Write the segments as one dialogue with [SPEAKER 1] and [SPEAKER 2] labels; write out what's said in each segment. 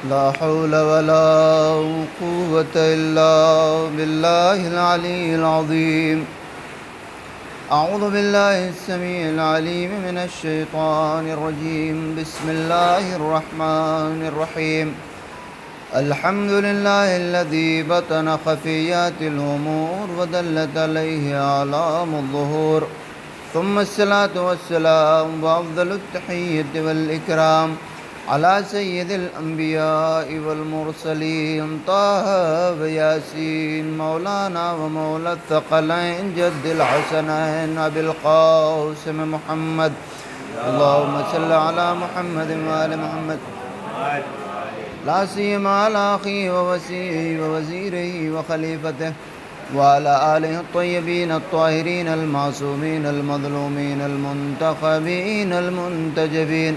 [SPEAKER 1] لا حول ولا قوة إلا بالله العلي العظيم. أعوذ بالله السميع العليم من الشيطان الرجيم. بسم الله الرحمن الرحيم. الحمد لله الذي بطن خفيات الأمور ودلت عليه أعلام الظهور، ثم الصلاة والسلام وأفضل التحية والإكرام على سيد الأنبياء والمرسلين طه وياسين مولانا ومولى الثقلين جد الحسنين أبي القاسم محمد. اللهم صل على محمد وآل محمد، لا سيما على أخيه ووسيعه ووزيره وخليفته وعلى آله الطيبين الطاهرين المعصومين المظلومين المنتخبين المنتجبين،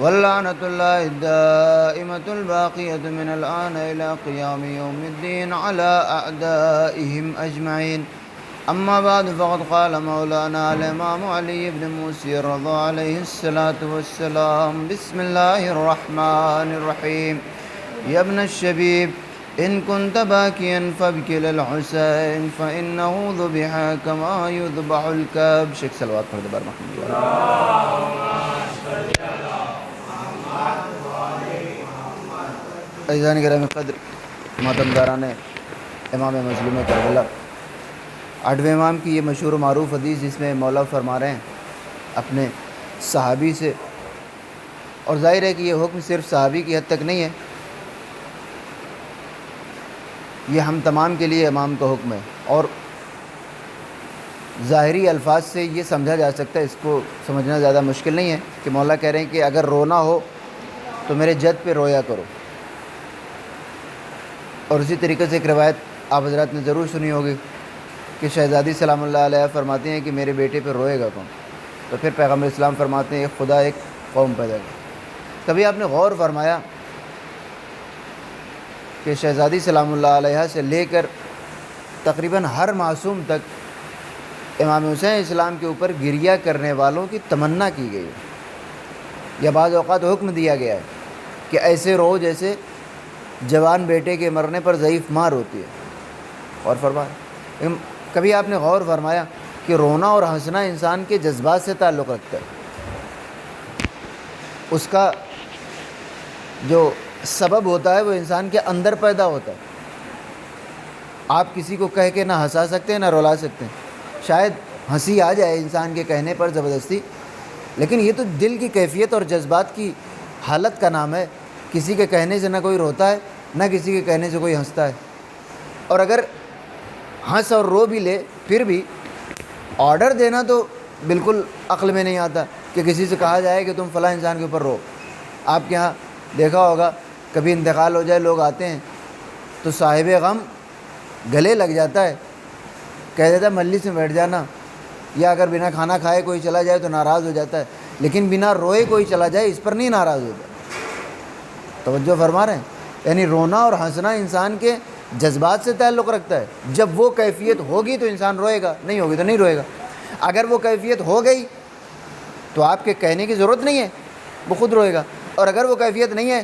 [SPEAKER 1] واللعنة الله الدائمة الباقية من الآن إلى قيام يوم الدين على أعدائهم أجمعين. أما بعد، فقد قال مولانا الإمام علي بن موسى رضا عليه الصلاة والسلام: بسم الله الرحمن الرحيم. يا ابن الشبيب، إن كنت باكيا فابكِ للحسين فإنه ذبح كما يذبح الكبش. شیخ صلوات پڑھ دے بار محمد عزیزان گرامی قدر، محترم داران امام مظلوم کربلا، 8ویں امام کی یہ مشہور و معروف حدیث جس میں مولا فرما رہے ہیں اپنے صحابی سے، اور ظاہر ہے کہ یہ حکم صرف صحابی کی حد تک نہیں ہے، یہ ہم تمام کے لیے امام کا حکم ہے، اور ظاہری الفاظ سے یہ سمجھا جا سکتا ہے، اس کو سمجھنا زیادہ مشکل نہیں ہے کہ مولا کہہ رہے ہیں کہ اگر رونا ہو تو میرے جد پہ رویا کرو. اور اسی طریقے سے ایک روایت آپ حضرات نے ضرور سنی ہوگی کہ شہزادی سلام اللہ علیہ فرماتے ہیں کہ میرے بیٹے پہ روئے گا کون؟ تو پھر پیغمبر اسلام فرماتے ہیں خدا ایک قوم پیدا کر. کبھی آپ نے غور فرمایا کہ شہزادی سلام اللہ علیہ سے لے کر تقریباً ہر معصوم تک امام حسین اسلام کے اوپر گریہ کرنے والوں کی تمنا کی گئی ہے، یا بعض اوقات حکم دیا گیا ہے کہ ایسے رو جیسے جوان بیٹے کے مرنے پر ضعیف ماں روتی ہے. اور کبھی آپ نے غور فرمایا کہ رونا اور ہنسنا انسان کے جذبات سے تعلق رکھتا ہے، اس کا جو سبب ہوتا ہے وہ انسان کے اندر پیدا ہوتا ہے. آپ کسی کو کہہ کے نہ ہنسا سکتے ہیں نہ رلا سکتے ہیں، شاید ہنسی آ جائے انسان کے کہنے پر زبردستی، لیکن یہ تو دل کی کیفیت اور جذبات کی حالت کا نام ہے. کسی کے کہنے سے نہ کوئی روتا ہے نہ کسی کے کہنے سے کوئی ہنستا ہے. اور اگر ہنس اور رو بھی لے پھر بھی آرڈر دینا تو بالکل عقل میں نہیں آتا کہ کسی سے کہا جائے کہ تم فلاں انسان کے اوپر رو. آپ کے ہاں دیکھا ہوگا کبھی انتقال ہو جائے، لوگ آتے ہیں تو صاحب غم گلے لگ جاتا ہے، کہہ دیتا ہے مجلس میں بیٹھ جانا، یا اگر بنا کھانا کھائے کوئی چلا جائے تو ناراض ہو جاتا ہے، لیکن بنا روئے کوئی چلا جائے اس پر نہیں ناراض ہوتا. توجہ فرما رہے ہیں؟ یعنی رونا اور ہنسنا انسان کے جذبات سے تعلق رکھتا ہے. جب وہ کیفیت ہوگی تو انسان روئے گا، نہیں ہوگی تو نہیں روئے گا. اگر وہ کیفیت ہو گئی تو آپ کے کہنے کی ضرورت نہیں ہے، وہ خود روئے گا. اور اگر وہ کیفیت نہیں ہے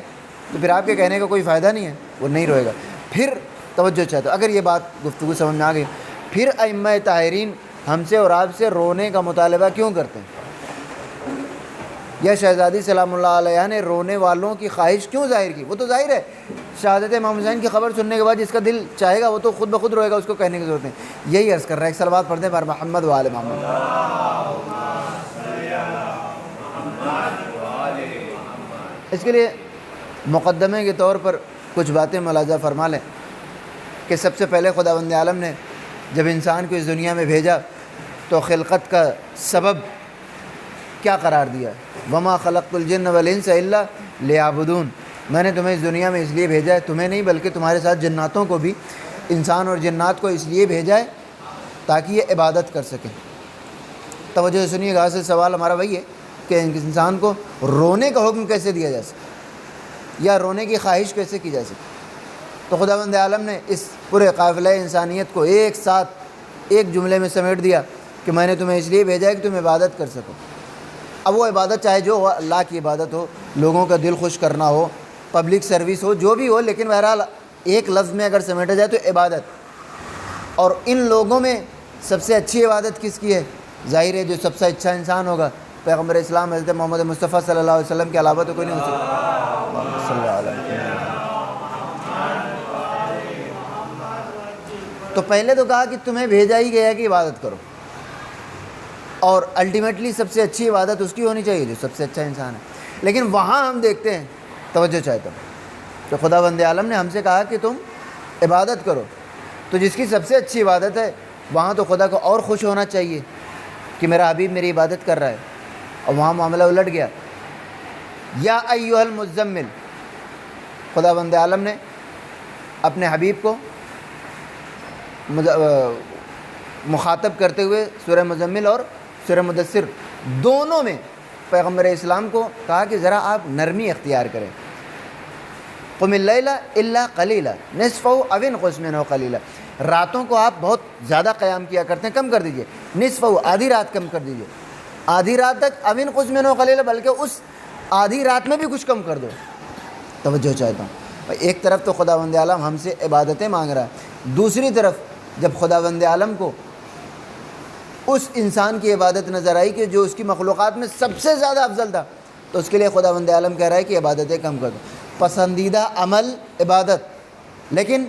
[SPEAKER 1] تو پھر آپ کے کہنے کا کوئی فائدہ نہیں ہے، وہ نہیں روئے گا. پھر توجہ چاہتا ہوں، اگر یہ بات گفتگو سمجھ میں آ گئی، پھر ائمہ طاہرین ہم سے اور آپ سے رونے کا مطالبہ کیوں کرتے ہیں؟ یا شہزادی سلام اللہ علیہ نے رونے والوں کی خواہش کیوں ظاہر کی؟ وہ تو ظاہر ہے، شہادت امام حسین کی خبر سننے کے بعد جس کا دل چاہے گا وہ تو خود بخود روئے گا، اس کو کہنے کی ضرورت نہیں. یہی عرض کر رہا ہے. ایک صلوات پڑھ دیں بار محمد و آل محمد. اس کے لیے مقدمے کے طور پر کچھ باتیں ملاحظہ فرما لیں کہ سب سے پہلے خداوند عالم نے جب انسان کو اس دنیا میں بھیجا تو خلقت کا سبب کیا قرار دیا؟ وما خلقت الجن والانس الا لیعبدون. میں نے تمہیں اس دنیا میں اس لیے بھیجا ہے، تمہیں نہیں بلکہ تمہارے ساتھ جناتوں کو بھی، انسان اور جنات کو اس لیے بھیجا ہے تاکہ یہ عبادت کر سکیں. توجہ سنیے گا، اصل سوال ہمارا وہی ہے کہ انسان کو رونے کا حکم کیسے دیا جا سکے یا رونے کی خواہش کیسے کی جا سکے. تو خداوند عالم نے اس پورے قافلہ انسانیت کو ایک ساتھ ایک جملے میں سمیٹ دیا کہ میں نے تمہیں اس لیے بھیجا ہے کہ تم عبادت کر سکو. اب وہ عبادت چاہے جو ہو، اللہ کی عبادت ہو، لوگوں کا دل خوش کرنا ہو، پبلک سروس ہو، جو بھی ہو، لیکن بہرحال ایک لفظ میں اگر سمیٹا جائے تو عبادت۔ اور ان لوگوں میں سب سے اچھی عبادت کس کی ہے؟ ظاہر ہے جو سب سے اچھا انسان ہوگا پیغمبر اسلام حضرت محمد مصطفیٰ صلی اللہ علیہ وسلم کے علاوہ تو کوئی نہیں ہو سکتا۔ صلی اللہ علیہ وسلم۔ تو پہلے تو کہا کہ تمہیں بھیجا ہی گیا ہے کہ عبادت کرو، اور الٹیمیٹلی سب سے اچھی عبادت اس کی ہونی چاہیے جو سب سے اچھا انسان ہے۔ لیکن وہاں ہم دیکھتے ہیں، توجہ چاہتا ہوں، کہ خداوند عالم نے ہم سے کہا کہ تم عبادت کرو، تو جس کی سب سے اچھی عبادت ہے وہاں تو خدا کو اور خوش ہونا چاہیے کہ میرا حبیب میری عبادت کر رہا ہے، اور وہاں معاملہ الٹ گیا۔ یا ایھا المزمل، خداوند عالم نے اپنے حبیب کو مخاطب کرتے ہوئے سورہ مزمل اور سورہ مدثر دونوں میں پیغمبر اسلام کو کہا کہ ذرا آپ نرمی اختیار کریں۔ قم اللیل الا قلیلا نصفہ او انقص منہ قلیلا، راتوں کو آپ بہت زیادہ قیام کیا کرتے ہیں، کم کر دیجئے، نصفہ، آدھی رات کم کر دیجئے، آدھی رات تک، او انقص منہ قلیلا، بلکہ اس آدھی رات میں بھی کچھ کم کر دو۔ توجہ چاہتا ہوں، ایک طرف تو خداوند عالم ہم سے عبادتیں مانگ رہا ہے، دوسری طرف جب خداوند عالم کو اس انسان کی عبادت نظر آئی کہ جو اس کی مخلوقات میں سب سے زیادہ افضل تھا، تو اس کے لیے خداوند عالم کہہ رہا ہے کہ عبادتیں کم کر دو۔ پسندیدہ عمل عبادت، لیکن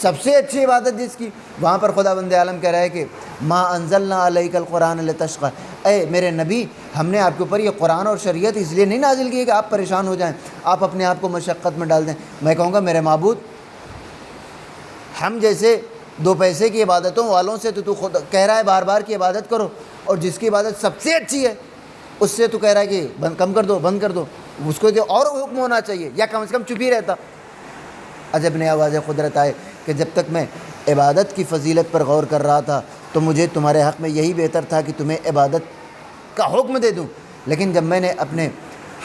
[SPEAKER 1] سب سے اچھی عبادت جس کی، وہاں پر خداوند عالم کہہ رہا ہے کہ ما انزلنا علیک القرآن لتشقی، اے میرے نبی ہم نے آپ کے اوپر یہ قرآن اور شریعت اس لیے نہیں نازل کی کہ آپ پریشان ہو جائیں، آپ اپنے آپ کو مشقت میں ڈال دیں۔ میں کہوں گا میرے معبود، ہم جیسے دو پیسے کی عبادتوں والوں سے تو خود کہہ رہا ہے بار بار کی عبادت کرو، اور جس کی عبادت سب سے اچھی ہے اس سے تو کہہ رہا ہے کہ کم کر دو، بند کر دو، اس کو تو اور حکم ہونا چاہیے، یا کم از کم چپ ہی رہتا۔ عجب نے آواز قدرت آئے کہ جب تک میں عبادت کی فضیلت پر غور کر رہا تھا تو مجھے تمہارے حق میں یہی بہتر تھا کہ تمہیں عبادت کا حکم دے دوں، لیکن جب میں نے اپنے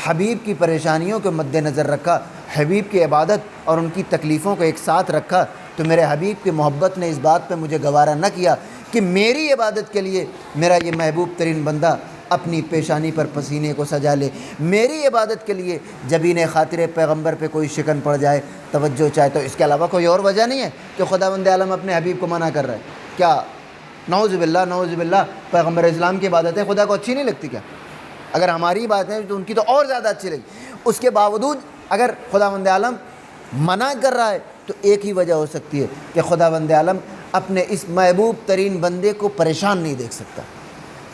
[SPEAKER 1] حبیب کی پریشانیوں کو مد نظر رکھا، حبیب کی عبادت اور ان کی تکلیفوں کو ایک ساتھ رکھا، تو میرے حبیب کی محبت نے اس بات پہ مجھے گوارا نہ کیا کہ میری عبادت کے لیے میرا یہ محبوب ترین بندہ اپنی پیشانی پر پسینے کو سجا لے، میری عبادت کے لیے جبین خاطر پیغمبر پہ کوئی شکن پڑ جائے۔ توجہ چاہے تو اس کے علاوہ کوئی اور وجہ نہیں ہے کہ خداوند عالم اپنے حبیب کو منع کر رہا ہے؟ کیا نعوذ باللہ نعوذ باللہ پیغمبر اسلام کی عبادتیں خدا کو اچھی نہیں لگتی کیا؟ اگر ہماری باتیں تو ان کی تو اور زیادہ اچھی لگی، اس کے باوجود اگر خداوند عالم منع کر رہا ہے تو ایک ہی وجہ ہو سکتی ہے کہ خداوند عالم اپنے اس محبوب ترین بندے کو پریشان نہیں دیکھ سکتا۔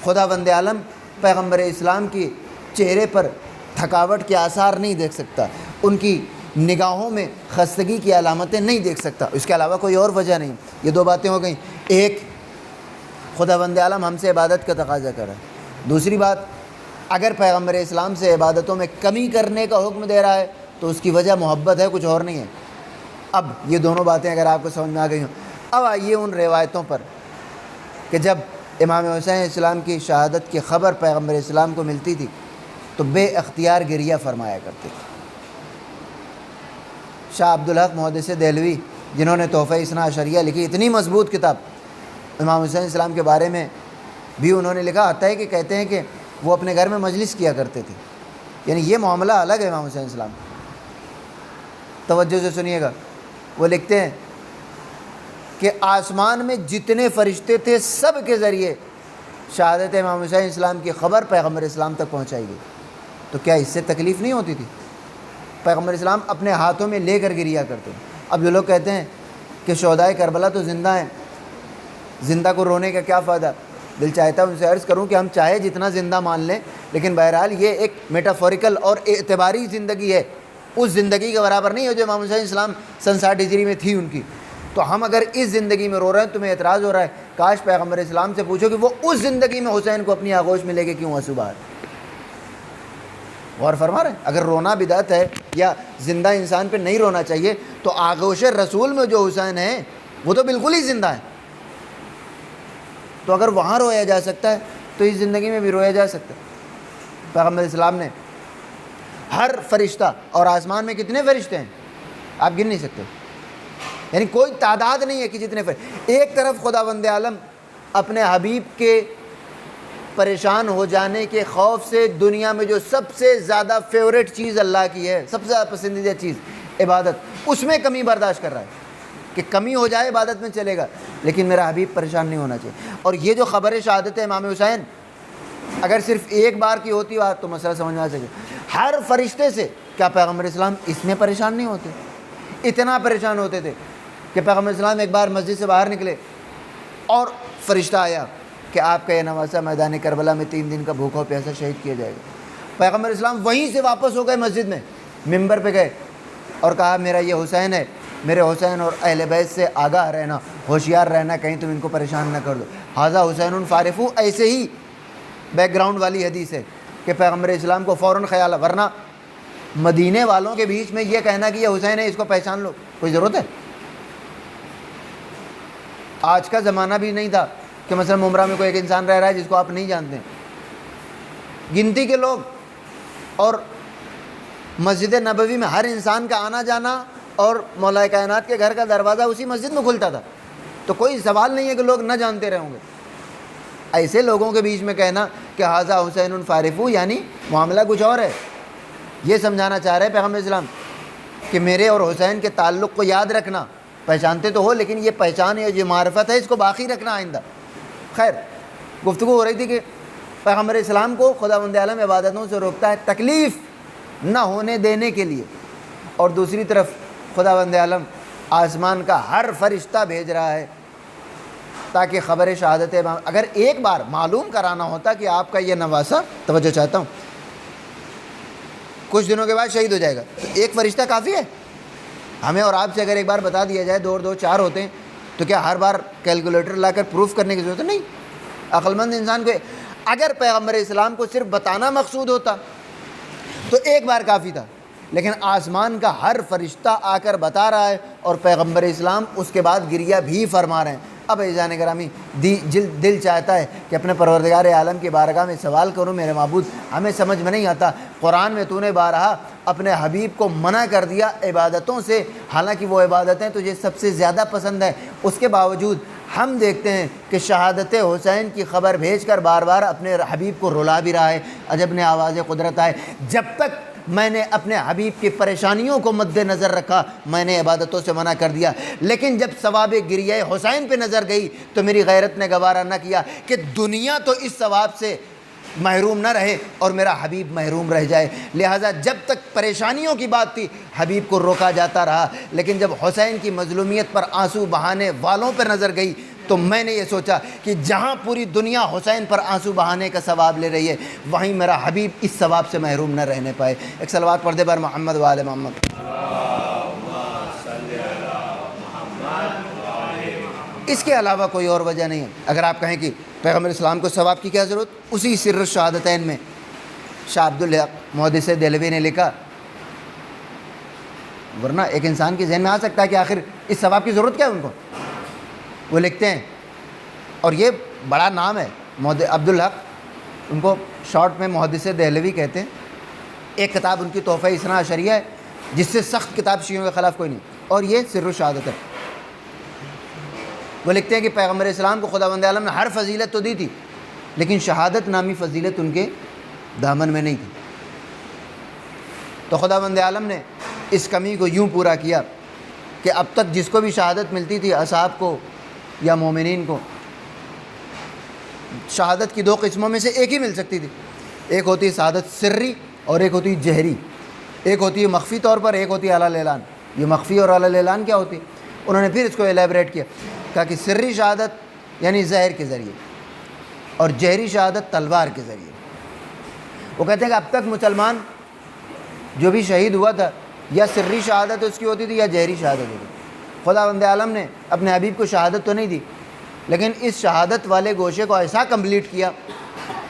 [SPEAKER 1] خداوند عالم پیغمبر اسلام کی چہرے پر تھکاوٹ کے آثار نہیں دیکھ سکتا، ان کی نگاہوں میں خستگی کی علامتیں نہیں دیکھ سکتا، اس کے علاوہ کوئی اور وجہ نہیں۔ یہ دو باتیں ہو گئیں، ایک خداوند عالم ہم سے عبادت کا تقاضا کر رہا ہے، دوسری بات اگر پیغمبر اسلام سے عبادتوں میں کمی کرنے کا حکم دے رہا ہے تو اس کی وجہ محبت ہے، کچھ اور نہیں ہے۔ اب یہ دونوں باتیں اگر آپ کو سمجھ میں آ گئی ہوں، اب آئیے ان روایتوں پر کہ جب امام حسین اسلام کی شہادت کی خبر پیغمبر اسلام کو ملتی تھی تو بے اختیار گریہ فرمایا کرتے تھے۔ شاہ عبدالحق محدث دہلوی جنہوں نے تحفہ اثنا عشریہ لکھی، اتنی مضبوط کتاب امام حسین اسلام کے بارے میں بھی انہوں نے لکھا، آتا ہے کہ کہتے ہیں کہ وہ اپنے گھر میں مجلس کیا کرتے تھے، یعنی یہ معاملہ الگ ہے امام حسین اسلام۔ توجہ سے سنیے گا، وہ لکھتے ہیں کہ آسمان میں جتنے فرشتے تھے سب کے ذریعے شہادت امام حسین اسلام کی خبر پیغمبر اسلام تک پہنچائی گئی، تو کیا اس سے تکلیف نہیں ہوتی تھی؟ پیغمبر اسلام اپنے ہاتھوں میں لے کر گریا کرتے ہیں۔ اب جو لوگ کہتے ہیں کہ شہدائے کربلا تو زندہ ہیں، زندہ کو رونے کا کیا فائدہ؟ دل چاہتا ہے ان سے عرض کروں کہ ہم چاہے جتنا زندہ مان لیں، لیکن بہرحال یہ ایک میٹافوریکل اور اعتباری زندگی ہے، اس زندگی کے برابر نہیں ہے جو امام حسین اسلام سن 60 ہجری میں تھی ان کی۔ تو ہم اگر اس زندگی میں رو رہے ہیں، تمہیں اعتراض ہو رہا ہے، کاش پیغمبر اسلام سے پوچھو کہ وہ اس زندگی میں حسین کو اپنی آغوش میں لے کے کیوں آنسو بہا رہے؟ غور فرما رہے ہیں؟ اگر رونا بدعت ہے یا زندہ انسان پہ نہیں رونا چاہیے، تو آغوش رسول میں جو حسین ہے وہ تو بالکل ہی زندہ ہے، تو اگر وہاں رویا جا سکتا ہے تو اس زندگی میں بھی رویا جا سکتا ہے۔ پیغمبر اسلام نے ہر فرشتہ، اور آسمان میں کتنے فرشتے ہیں آپ گن نہیں سکتے، یعنی کوئی تعداد نہیں ہے کہ جتنے فرشتے، ایک طرف خداوند عالم اپنے حبیب کے پریشان ہو جانے کے خوف سے دنیا میں جو سب سے زیادہ فیوریٹ چیز اللہ کی ہے، سب سے زیادہ پسندیدہ چیز عبادت، اس میں کمی برداشت کر رہا ہے کہ کمی ہو جائے عبادت میں چلے گا، لیکن میرا حبیب پریشان نہیں ہونا چاہیے۔ اور یہ جو خبر شہادت ہے امام حسین، اگر صرف ایک بار کی ہوتی بات تو مسئلہ سمجھ میں آ سکے۔ ہر فرشتے سے کیا پیغمبر اسلام اس میں پریشان نہیں ہوتے؟ اتنا پریشان ہوتے تھے کہ پیغمبر اسلام ایک بار مسجد سے باہر نکلے اور فرشتہ آیا کہ آپ کا یہ نواسہ میدان کربلا میں 3 دن کا بھوکا و پیاسا شہید کیا جائے گا۔ پیغمبر اسلام وہیں سے واپس ہو گئے مسجد میں، ممبر پہ گئے اور کہا میرا یہ حسین ہے، میرے حسین اور اہل بیت سے آگاہ رہنا، ہوشیار رہنا، کہیں تم ان کو پریشان نہ کر دو۔ ھذا حسین فارفو، ایسے ہی بیک گراؤنڈ والی حدیث ہے کہ پیغمبر اسلام کو فوراً خیال ہے، ورنہ مدینے والوں کے بیچ میں یہ کہنا کہ یہ حسین ہے، اس کو پہچان لو، کوئی ضرورت ہے؟ آج کا زمانہ بھی نہیں تھا کہ مثلا ممبرا میں کوئی ایک انسان رہ رہا ہے جس کو آپ نہیں جانتے، گنتی کے لوگ، اور مسجد نبوی میں ہر انسان کا آنا جانا اور مولا کائنات کے گھر کا دروازہ اسی مسجد میں کھلتا تھا، تو کوئی سوال نہیں ہے کہ لوگ نہ جانتے رہیں گے۔ ایسے لوگوں کے بیچ میں کہنا کہ ھذا حسین فارفو، یعنی معاملہ کچھ اور ہے۔ یہ سمجھانا چاہ رہے ہیں پیغمبر اسلام کہ میرے اور حسین کے تعلق کو یاد رکھنا، پہچانتے تو ہو لیکن یہ پہچان ہے، یہ معرفت ہے، اس کو باقی رکھنا آئندہ۔ خیر، گفتگو ہو رہی تھی کہ پیغمبر اسلام کو خداوند عالم عبادتوں سے روکتا ہے تکلیف نہ ہونے دینے کے لیے، اور دوسری طرف خداوند عالم آسمان کا ہر فرشتہ بھیج رہا ہے تاکہ خبر شہادت اگر ایک بار معلوم کرانا ہوتا کہ آپ کا یہ نواسہ، توجہ چاہتا ہوں، کچھ دنوں کے بعد شہید ہو جائے گا، تو ایک فرشتہ کافی ہے؟ ہمیں اور آپ سے اگر ایک بار بتا دیا جائے 2 اور 2 4 ہوتے ہیں، تو کیا ہر بار کیلکولیٹر لا کر پروف کرنے کی ضرورت ہے؟ نہیں۔ عقل مند انسان کو اگر پیغمبر اسلام کو صرف بتانا مقصود ہوتا تو ایک بار کافی تھا، لیکن آسمان کا ہر فرشتہ آ کر بتا رہا ہے اور پیغمبر اسلام اس کے بعد گریہ بھی فرما رہے ہیں۔ اب عزیزان گرامی، دل چاہتا ہے کہ اپنے پروردگار عالم کی بارگاہ میں سوال کروں، میرے معبود ہمیں سمجھ میں نہیں آتا، قرآن میں تو نے بارہا اپنے حبیب کو منع کر دیا عبادتوں سے، حالانکہ وہ عبادتیں تجھے سب سے زیادہ پسند ہیں، اس کے باوجود ہم دیکھتے ہیں کہ شہادت حسین کی خبر بھیج کر بار بار اپنے حبیب کو رلا بھی رہا ہے۔ عجب نے آواز قدرت آئے، جب تک میں نے اپنے حبیب کی پریشانیوں کو مد نظر رکھا میں نے عبادتوں سے منع کر دیا، لیکن جب ثواب گریہ حسین پہ نظر گئی تو میری غیرت نے گوارا نہ کیا کہ دنیا تو اس ثواب سے محروم نہ رہے اور میرا حبیب محروم رہ جائے، لہٰذا جب تک پریشانیوں کی بات تھی حبیب کو روکا جاتا رہا، لیکن جب حسین کی مظلومیت پر آنسو بہانے والوں پر نظر گئی تو میں نے یہ سوچا کہ جہاں پوری دنیا حسین پر آنسو بہانے کا ثواب لے رہی ہے وہیں میرا حبیب اس ثواب سے محروم نہ رہنے پائے۔ ایک صلوات پڑھ دے بر محمد و آل محمد۔ اس کے علاوہ کوئی اور وجہ نہیں ہے۔ اگر آپ کہیں کہ پیغمبر اسلام کو ثواب کی کیا ضرورت، اسی سر الشہادتین میں شاہ عبدالحق محدث دہلوی نے لکھا، ورنہ ایک انسان کے ذہن میں آ سکتا ہے کہ آخر اس ثواب کی ضرورت کیا ہے ان کو، وہ لکھتے ہیں، اور یہ بڑا نام ہے عبدالحق، ان کو شارٹ میں محدث دہلوی کہتے ہیں۔ ایک کتاب ان کی تحفہ اثنا عشریہ ہے جس سے سخت کتاب شیعوں کے خلاف کوئی نہیں، اور یہ سر الشہادت ہے۔ وہ لکھتے ہیں کہ پیغمبر اسلام کو خداوند عالم نے ہر فضیلت تو دی تھی لیکن شہادت نامی فضیلت ان کے دامن میں نہیں تھی، تو خداوند عالم نے اس کمی کو یوں پورا کیا کہ اب تک جس کو بھی شہادت ملتی تھی اصحاب کو یا مومنین کو، شہادت کی 2 قسموں میں سے ایک ہی مل سکتی تھی، ایک ہوتی ہے شہادت سری اور ایک ہوتی ہے جہری، ایک ہوتی ہے مخفی طور پر، ایک ہوتی ہے اعلیٰ اعلان۔ یہ مخفی اور اعلیٰ اعلان کیا ہوتی ہے؟ انہوں نے پھر اس کو ایلیبریٹ کیا، کہا کہ سری شہادت یعنی زہر کے ذریعے اور جہری شہادت تلوار کے ذریعے۔ وہ کہتے ہیں کہ اب تک مسلمان جو بھی شہید ہوا تھا یا سری شہادت اس کی ہوتی تھی یا جہری شہادت ہوتی تھی۔ خداوند عالم نے اپنے حبیب کو شہادت تو نہیں دی لیکن اس شہادت والے گوشے کو ایسا کمپلیٹ کیا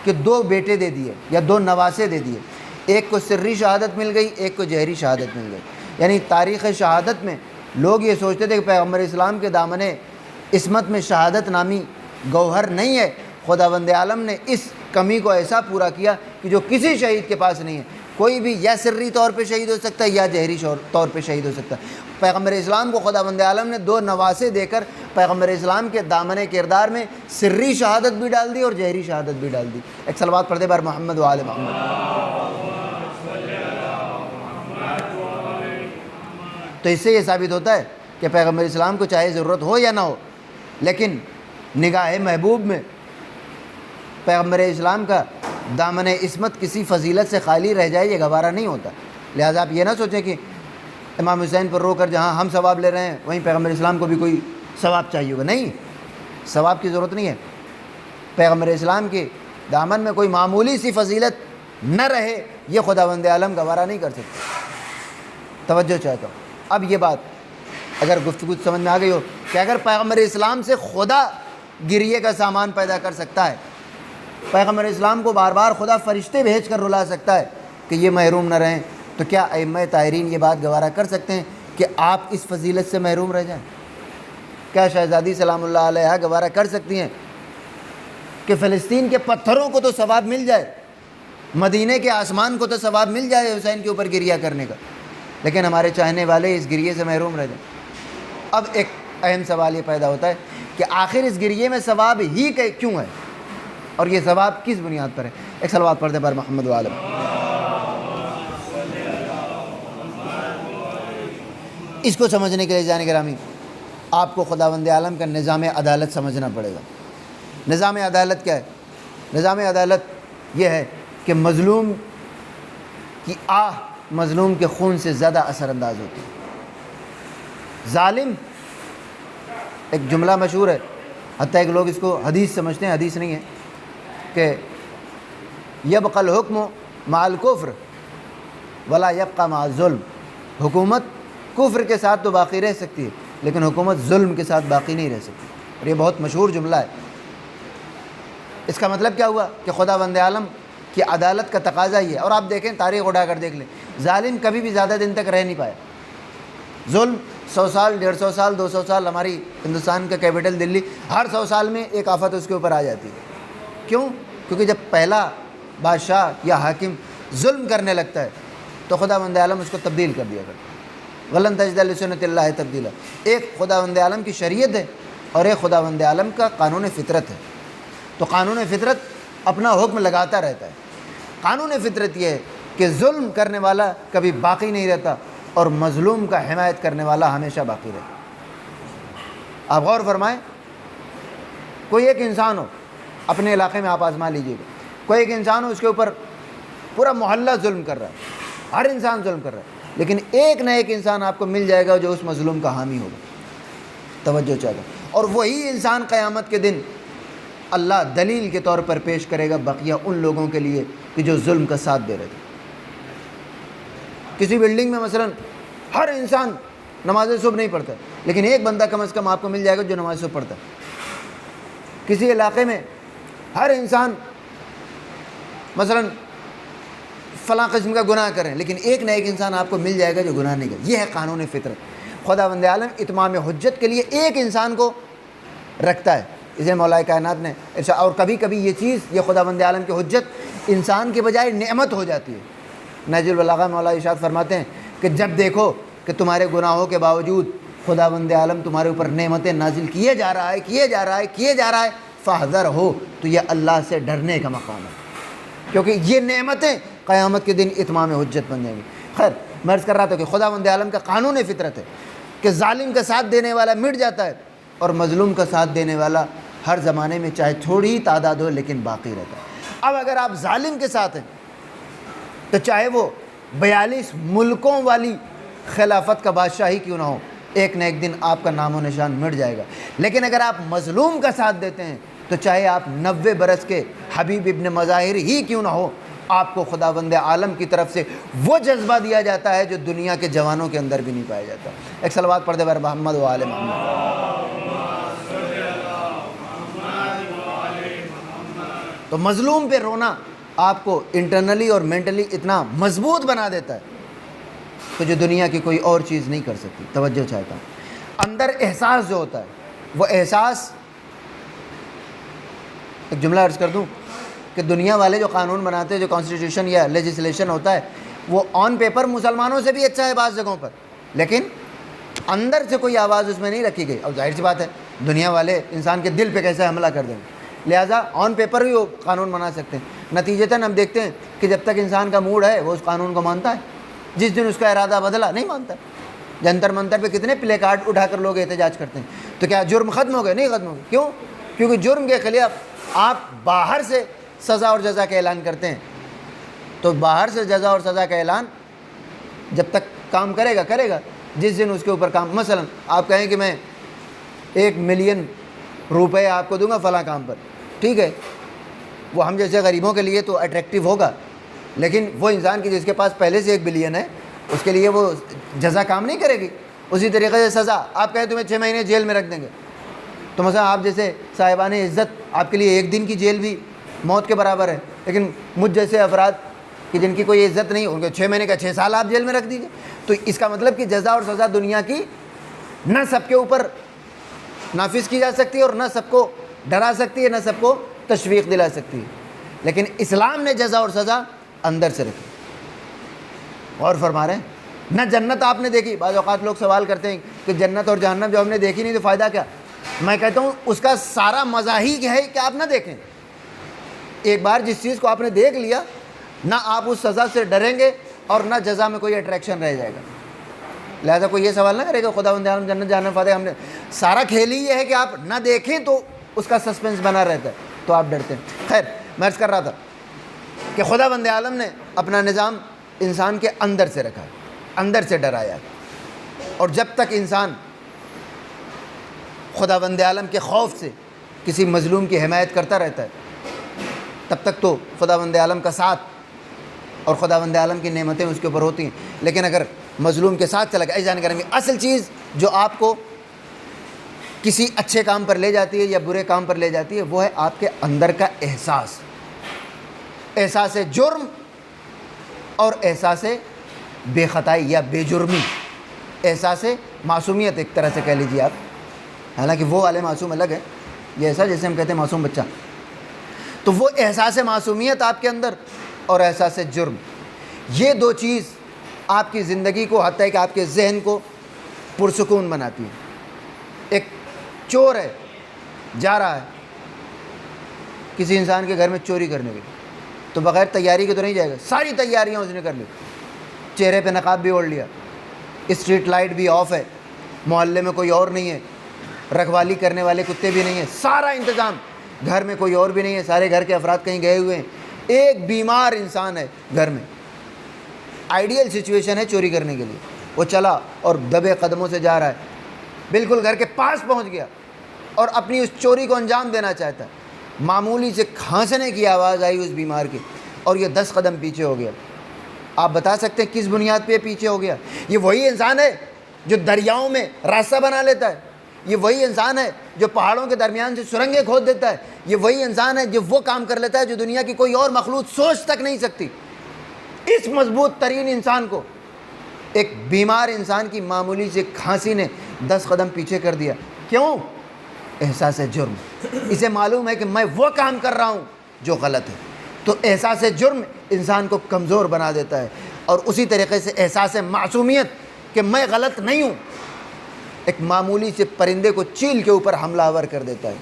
[SPEAKER 1] کہ 2 بیٹے دے دیے یا 2 نواسے دے دیے، ایک کو سری شہادت مل گئی، ایک کو جہری شہادت مل گئی۔ یعنی تاریخ شہادت میں لوگ یہ سوچتے تھے کہ پیغمبر اسلام کے دامن عصمت میں شہادت نامی گوہر نہیں ہے، خداوند عالم نے اس کمی کو ایسا پورا کیا کہ جو کسی شہید کے پاس نہیں ہے۔ کوئی بھی یا سری طور پہ شہید ہو سکتا ہے یا جہری طور پہ شہید ہو سکتا ہے۔ پیغمبر اسلام کو خداوند عالم نے 2 نواسے دے کر پیغمبر اسلام کے دامن کردار میں سری شہادت بھی ڈال دی اور جہری شہادت بھی ڈال دی۔ ایک صلوات پڑھ دے بار محمد و آل محمد۔ تو اس سے یہ ثابت ہوتا ہے کہ پیغمبر اسلام کو چاہے ضرورت ہو یا نہ ہو، لیکن نگاہ محبوب میں پیغمبر اسلام کا دامن عصمت کسی فضیلت سے خالی رہ جائے، یہ گوارا نہیں ہوتا۔ لہٰذا آپ یہ نہ سوچیں کہ امام حسین پر رو کر جہاں ہم ثواب لے رہے ہیں وہیں پیغمبر اسلام کو بھی کوئی ثواب چاہیے ہوگا، نہیں، ثواب کی ضرورت نہیں ہے۔ پیغمبر اسلام کے دامن میں کوئی معمولی سی فضیلت نہ رہے، یہ خداوند عالم گوارا نہیں کر سکتے۔ توجہ چاہتا ہوں۔ اب یہ بات اگر گفتگو سمجھ میں آ گئی ہو کہ اگر پیغمبر اسلام سے خدا گریے کا سامان پیدا کر سکتا ہے، پیغمبر اسلام کو بار بار خدا فرشتے بھیج کر رلا سکتا ہے کہ یہ محروم نہ رہیں، تو کیا ائمہ طاہرین یہ بات گوارا کر سکتے ہیں کہ آپ اس فضیلت سے محروم رہ جائیں؟ کیا شہزادی سلام اللہ علیہ گوارا کر سکتی ہیں کہ فلسطین کے پتھروں کو تو ثواب مل جائے، مدینے کے آسمان کو تو ثواب مل جائے حسین کے اوپر گریہ کرنے کا، لیکن ہمارے چاہنے والے اس گریے سے محروم رہ جائیں؟ اب ایک اہم سوال یہ پیدا ہوتا ہے کہ آخر اس گریے میں ثواب ہی کیوں ہے، اور یہ ثواب کس بنیاد پر ہے؟ ایک صلوات پڑھ دیں بر محمد و عالم۔ اس کو سمجھنے کے لیے جانے گرامی آپ کو خداوند عالم کا نظام عدالت سمجھنا پڑے گا۔ نظام عدالت کیا ہے؟ نظام عدالت یہ ہے کہ مظلوم کی آہ مظلوم کے خون سے زیادہ اثر انداز ہوتی ہے۔ ظالم، ایک جملہ مشہور ہے، حتیٰ کہ لوگ اس کو حدیث سمجھتے ہیں، حدیث نہیں ہے، کہ یبقى الحکم مع الکفر ولا یبقى مع الظلم۔ حکومت کفر کے ساتھ تو باقی رہ سکتی ہے لیکن حکومت ظلم کے ساتھ باقی نہیں رہ سکتی، اور یہ بہت مشہور جملہ ہے۔ اس کا مطلب کیا ہوا کہ خداوند عالم کی عدالت کا تقاضا ہی ہے۔ اور آپ دیکھیں، تاریخ اٹھا کر دیکھ لیں، ظالم کبھی بھی زیادہ دن تک رہ نہیں پایا۔ ظلم 100 سال، 150 سال، 200 سال، ہماری ہندوستان کا کیپٹل دلی، ہر 100 سال میں ایک آفت اس کے اوپر آ جاتی ہے۔ کیوں؟ کیونکہ جب پہلا بادشاہ یا حاکم ظلم کرنے لگتا ہے تو خداوند عالم اس کو تبدیل کر دیا کرتا ہے۔ وَلَن تَجِدَ لِسُنَّتِ اللَّهِ تَبْدِيلًا۔ ایک خداوند عالم کی شریعت ہے اور ایک خداوند عالم کا قانون فطرت ہے۔ تو قانون فطرت اپنا حکم لگاتا رہتا ہے۔ قانون فطرت یہ ہے کہ ظلم کرنے والا کبھی باقی نہیں رہتا اور مظلوم کا حمایت کرنے والا ہمیشہ باقی رہتا۔ آپ غور فرمائیں، کوئی ایک انسان ہو، اپنے علاقے میں آپ آزما لیجیے گا، کوئی ایک انسان ہو، اس کے اوپر پورا محلہ ظلم کر رہا ہے، ہر انسان ظلم کر رہا ہے، لیکن ایک نہ ایک انسان آپ کو مل جائے گا جو اس مظلوم کا حامی ہوگا۔ توجہ چاہتا ہوں۔ اور وہی انسان قیامت کے دن اللہ دلیل کے طور پر پیش کرے گا بقیہ ان لوگوں کے لیے کہ جو ظلم کا ساتھ دے رہے تھے۔ کسی بلڈنگ میں مثلا ہر انسان نماز صبح نہیں پڑھتا، لیکن ایک بندہ کم از کم آپ کو مل جائے گا جو نماز صبح پڑھتا ہے۔ کسی علاقے میں ہر انسان مثلا فلاں قسم کا گناہ کریں، لیکن ایک نہ ایک انسان آپ کو مل جائے گا جو گناہ نہیں کرے۔ یہ ہے قانون فطرت۔ خداوند عالم اتمام حجت کے لیے ایک انسان کو رکھتا ہے، اسے مولا کائنات نے اور کبھی کبھی یہ چیز، یہ خداوند عالم کی حجت انسان کے بجائے نعمت ہو جاتی ہے۔ نہج البلاغہ مولا ارشاد فرماتے ہیں کہ جب دیکھو کہ تمہارے گناہوں کے باوجود خداوند عالم تمہارے اوپر نعمتیں نازل کیے جا رہا ہے، فاحذر ہو، تو یہ اللہ سے ڈرنے کا مقام ہے، کیونکہ یہ نعمتیں قیامت کے دن اتمام حجت بن جائیں گی۔ خیر، میں عرض کر رہا تھا کہ خداوند عالم کا قانون فطرت ہے کہ ظالم کا ساتھ دینے والا مٹ جاتا ہے اور مظلوم کا ساتھ دینے والا ہر زمانے میں چاہے تھوڑی ہی تعداد ہو لیکن باقی رہتا ہے۔ اب اگر آپ ظالم کے ساتھ ہیں تو چاہے وہ 42 ملکوں والی خلافت کا بادشاہ ہی کیوں نہ ہو، ایک نہ ایک دن آپ کا نام و نشان مٹ جائے گا۔ لیکن اگر آپ مظلوم کا ساتھ دیتے ہیں تو چاہے آپ 90 برس کے حبیب ابن مظاہر ہی کیوں نہ ہو، آپ کو خداوند عالم کی طرف سے وہ جذبہ دیا جاتا ہے جو دنیا کے جوانوں کے اندر بھی نہیں پایا جاتا۔ ایک صلوات پڑھ دے بر محمد و آل محمد۔ تو مظلوم پہ رونا آپ کو انٹرنلی اور مینٹلی اتنا مضبوط بنا دیتا ہے کہ جو دنیا کی کوئی اور چیز نہیں کر سکتی۔ توجہ چاہتا ہوں۔ اندر احساس جو ہوتا ہے، وہ احساس، ایک جملہ عرض کر دوں کہ دنیا والے جو قانون بناتے ہیں، جو کانسٹیٹیوشن یا لیجسلیشن ہوتا ہے، وہ آن پیپر مسلمانوں سے بھی اچھا ہے بعض جگہوں پر، لیکن اندر سے کوئی آواز اس میں نہیں رکھی گئی. اب ظاہر سی بات ہے دنیا والے انسان کے دل پہ کیسے حملہ کر دیں گے، لہٰذا آن پیپر بھی وہ قانون بنا سکتے ہیں. نتیجتاً ہم دیکھتے ہیں کہ جب تک انسان کا موڈ ہے وہ اس قانون کو مانتا ہے، جس دن اس کا ارادہ بدلا نہیں مانتا. جنتر منتر پہ کتنے پلے کارڈ اٹھا کر لوگ احتجاج کرتے ہیں. تو کیا جرم ختم ہو گئے؟ نہیں ختم ہو گئے. کیوں؟ کیونکہ جرم کے خلاف آپ باہر سے سزا اور جزا کا اعلان کرتے ہیں. تو باہر سے جزا اور سزا کا اعلان جب تک کام کرے گا، جس دن اس کے اوپر کام، مثلا آپ کہیں کہ میں 1,000,000 روپے آپ کو دوں گا فلاں کام پر، ٹھیک ہے، وہ ہم جیسے غریبوں کے لیے تو اٹریکٹیو ہوگا، لیکن وہ انسان کی جس کے پاس پہلے سے 1 بلین ہے اس کے لیے وہ جزا کام نہیں کرے گی. اسی طریقے سے سزا، آپ کہیں تمہیں 6 مہینے جیل میں رکھ دیں گے، تو مثلا آپ جیسے صاحبان عزت، آپ کے لیے 1 دن کی جیل بھی موت کے برابر ہے، لیکن مجھ جیسے افراد کہ جن کی کوئی عزت نہیں، ان کو 6 مہینے کا 6 سال آپ جیل میں رکھ دیجیے. تو اس کا مطلب کہ جزا اور سزا دنیا کی نہ سب کے اوپر نافذ کی جا سکتی ہے اور نہ سب کو ڈرا سکتی ہے، نہ سب کو تشویق دلا سکتی ہے، لیکن اسلام نے جزا اور سزا اندر سے رکھی. اور فرما رہے ہیں نہ جنت آپ نے دیکھی. بعض اوقات لوگ سوال کرتے ہیں کہ جنت اور جہنم جو ہم نے دیکھی نہیں تو فائدہ کیا؟ میں کہتا ہوں اس کا سارا مزہ ہی ہے کہ آپ نہ دیکھیں. ایک بار جس چیز کو آپ نے دیکھ لیا، نہ آپ اس سزا سے ڈریں گے اور نہ جزا میں کوئی اٹریکشن رہ جائے گا. لہذا کوئی یہ سوال نہ کرے گا خدا بند عالم جنت جہنم فاتح. ہم نے سارا کھیل ہی یہ ہے کہ آپ نہ دیکھیں تو اس کا سسپینس بنا رہتا ہے، تو آپ ڈرتے ہیں. خیر، میں عرض کر رہا تھا کہ خدا بند عالم نے اپنا نظام انسان کے اندر سے رکھا ہے، اندر سے ڈرایا ہے. اور جب تک انسان خدا بند عالم کے خوف سے کسی مظلوم کی حمایت کرتا رہتا ہے، تب تک تو خدا بند عالم کا ساتھ اور خدا بند عالم کی نعمتیں اس کے اوپر ہوتی ہیں. لیکن اگر مظلوم کے ساتھ چلا گیا، ایسا نہیں کریں گے. اصل چیز جو آپ کو کسی اچھے کام پر لے جاتی ہے یا برے کام پر لے جاتی ہے، وہ ہے آپ کے اندر کا احساس جرم اور احساس بے خطائی یا بے جرمی، احساس معصومیت ایک طرح سے کہہ لیجیے آپ. حالانکہ وہ والے معصوم الگ ہے، یہ ایسا جیسے ہم کہتے ہیں معصوم بچہ. تو وہ احساس معصومیت آپ کے اندر اور احساس جرم، یہ 2 چیز آپ کی زندگی کو، حتیٰ کہ آپ کے ذہن کو پرسکون بناتی ہے. ایک چور ہے، جا رہا ہے کسی انسان کے گھر میں چوری کرنے کے لیے، تو بغیر تیاری کے تو نہیں جائے گا. ساری تیاریاں اس نے کر لی، چہرے پہ نقاب بھی اوڑھ لیا، اسٹریٹ لائٹ بھی آف ہے، محلے میں کوئی اور نہیں ہے، رکھوالی کرنے والے کتے بھی نہیں ہیں، سارا انتظام، گھر میں کوئی اور بھی نہیں ہے، سارے گھر کے افراد کہیں گئے ہوئے ہیں، ایک بیمار انسان ہے گھر میں. آئیڈیل سچویشن ہے چوری کرنے کے لیے. وہ چلا اور دبے قدموں سے جا رہا ہے، بالکل گھر کے پاس پہنچ گیا اور اپنی اس چوری کو انجام دینا چاہتا ہے. معمولی سے کھانسنے کی آواز آئی اس بیمار کی اور یہ 10 قدم پیچھے ہو گیا. آپ بتا سکتے ہیں کس بنیاد پہ پیچھے ہو گیا؟ یہ وہی انسان ہے جو دریاؤں میں راستہ بنا لیتا ہے، یہ وہی انسان ہے جو پہاڑوں کے درمیان سے سرنگیں کھود دیتا ہے، یہ وہی انسان ہے جو وہ کام کر لیتا ہے جو دنیا کی کوئی اور مخلوق سوچ تک نہیں سکتی. اس مضبوط ترین انسان کو ایک بیمار انسان کی معمولی سے کھانسی نے 10 قدم پیچھے کر دیا. کیوں؟ احساس جرم. اسے معلوم ہے کہ میں وہ کام کر رہا ہوں جو غلط ہے. تو احساس جرم انسان کو کمزور بنا دیتا ہے، اور اسی طریقے سے احساس معصومیت کہ میں غلط نہیں ہوں ایک معمولی سے پرندے کو چیل کے اوپر حملہ آور کر دیتا ہے.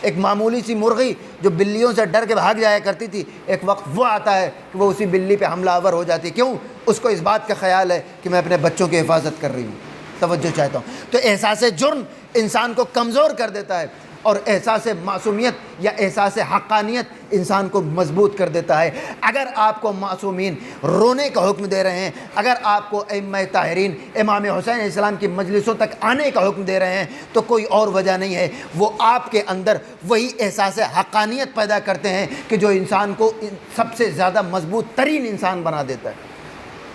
[SPEAKER 1] ایک معمولی سی مرغی جو بلیوں سے ڈر کے بھاگ جایا کرتی تھی، ایک وقت وہ آتا ہے کہ وہ اسی بلی پہ حملہ آور ہو جاتی ہے. کیوں؟ اس کو اس بات کا خیال ہے کہ میں اپنے بچوں کی حفاظت کر رہی ہوں، توجہ چاہتا ہوں. تو احساس جرم انسان کو کمزور کر دیتا ہے، اور احساس معصومیت یا احساس حقانیت انسان کو مضبوط کر دیتا ہے. اگر آپ کو معصومین رونے کا حکم دے رہے ہیں، اگر آپ کو ائمہ طاہرین امام حسین علیہ السلام کی مجلسوں تک آنے کا حکم دے رہے ہیں، تو کوئی اور وجہ نہیں ہے، وہ آپ کے اندر وہی احساس حقانیت پیدا کرتے ہیں کہ جو انسان کو سب سے زیادہ مضبوط ترین انسان بنا دیتا ہے.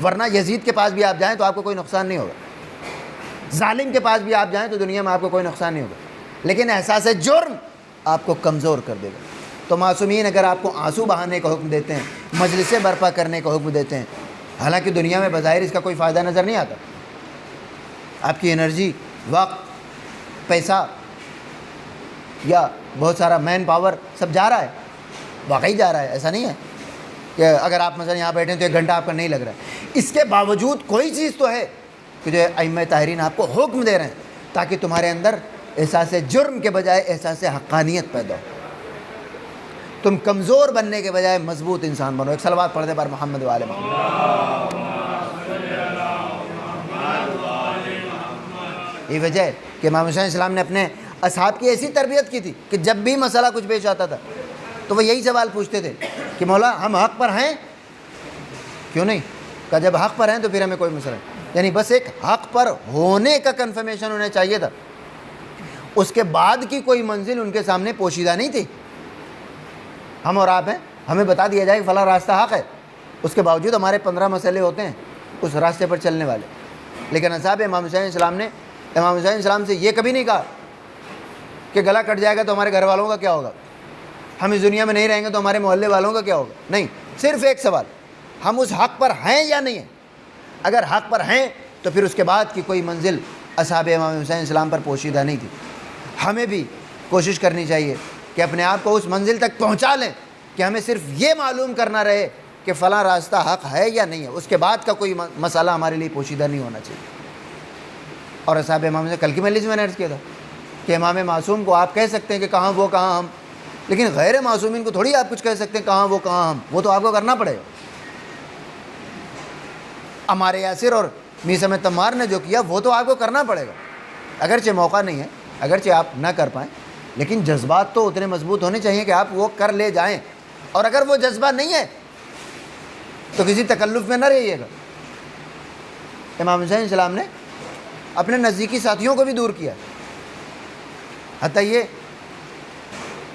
[SPEAKER 1] ورنہ یزید کے پاس بھی آپ جائیں تو آپ کو کوئی نقصان نہیں ہوگا، ظالم کے پاس بھی آپ جائیں تو دنیا میں آپ کو کوئی نقصان نہیں ہوگا، لیکن احساس جرم آپ کو کمزور کر دے گا. تو معصومین اگر آپ کو آنسو بہانے کا حکم دیتے ہیں، مجلسیں برپا کرنے کا حکم دیتے ہیں، حالانکہ دنیا میں بظاہر اس کا کوئی فائدہ نظر نہیں آتا، آپ کی انرجی، وقت، پیسہ یا بہت سارا مین پاور سب جا رہا ہے، واقعی جا رہا ہے، ایسا نہیں ہے. کہ اگر آپ مثلا یہاں بیٹھیں تو 1 گھنٹہ آپ کا نہیں لگ رہا ہے، اس کے باوجود کوئی چیز تو ہے کہ جو ائمہ طاہرین آپ کو حکم دے رہے ہیں تاکہ تمہارے اندر احساس جرم کے بجائے احساس حقانیت پیدا ہو، تم کمزور بننے کے بجائے مضبوط انسان بنو۔ ایک صلوات پڑھ دے بر محمد و آل محمد۔ یہ وجہ ہے کہ امام حسین علیہ السلام نے اپنے اصحاب کی ایسی تربیت کی تھی کہ جب بھی مسئلہ کچھ پیش آتا تھا تو وہ یہی سوال پوچھتے تھے کہ مولا ہم حق پر ہیں؟ کیوں نہیں؟ کہ جب حق پر ہیں تو پھر ہمیں کوئی مسئلہ نہیں، یعنی بس ایک حق پر ہونے کا کنفرمیشن ہونا چاہیے تھا، اس کے بعد کی کوئی منزل ان کے سامنے پوشیدہ نہیں تھی۔ ہم اور آپ ہیں، ہمیں بتا دیا جائے کہ فلاں راستہ حق ہے، اس کے باوجود ہمارے 15 مسئلے ہوتے ہیں اس راستے پر چلنے والے، لیکن اصحاب امام حسین علیہ السلام نے امام حسین علیہ السلام سے یہ کبھی نہیں کہا کہ گلا کٹ جائے گا تو ہمارے گھر والوں کا کیا ہوگا، ہم اس دنیا میں نہیں رہیں گے تو ہمارے محلے والوں کا کیا ہوگا، نہیں، صرف ایک سوال، ہم اس حق پر ہیں یا نہیں ہیں؟ اگر حق پر ہیں تو پھر اس کے بعد کی کوئی منزل اصحاب امام حسین علیہ السلام پر پوشیدہ نہیں تھی۔ ہمیں بھی کوشش کرنی چاہیے کہ اپنے آپ کو اس منزل تک پہنچا لیں کہ ہمیں صرف یہ معلوم کرنا رہے کہ فلاں راستہ حق ہے یا نہیں ہے، اس کے بعد کا کوئی مسئلہ ہمارے لیے پوشیدہ نہیں ہونا چاہیے۔ اور اصحاب امام سے کل کی مجلس میں نے عرض کیا تھا کہ امام معصوم کو آپ کہہ سکتے ہیں کہ کہاں وہ کہاں ہم، لیکن غیر معصومین کو تھوڑی آپ کچھ کہہ سکتے ہیں کہاں وہ کہاں ہم، وہ تو آپ کو کرنا پڑے گا۔ عمار یاسر اور میثم تمار نے جو کیا وہ تو آپ کو کرنا پڑے گا، اگرچہ موقع نہیں ہے، اگرچہ آپ نہ کر پائیں، لیکن جذبات تو اتنے مضبوط ہونے چاہیے کہ آپ وہ کر لے جائیں، اور اگر وہ جذبہ نہیں ہے تو کسی تکلف میں نہ رہیے گا۔ امام حسین علیہ السلام نے اپنے نزدیکی ساتھیوں کو بھی دور کیا، حتیٰ یہ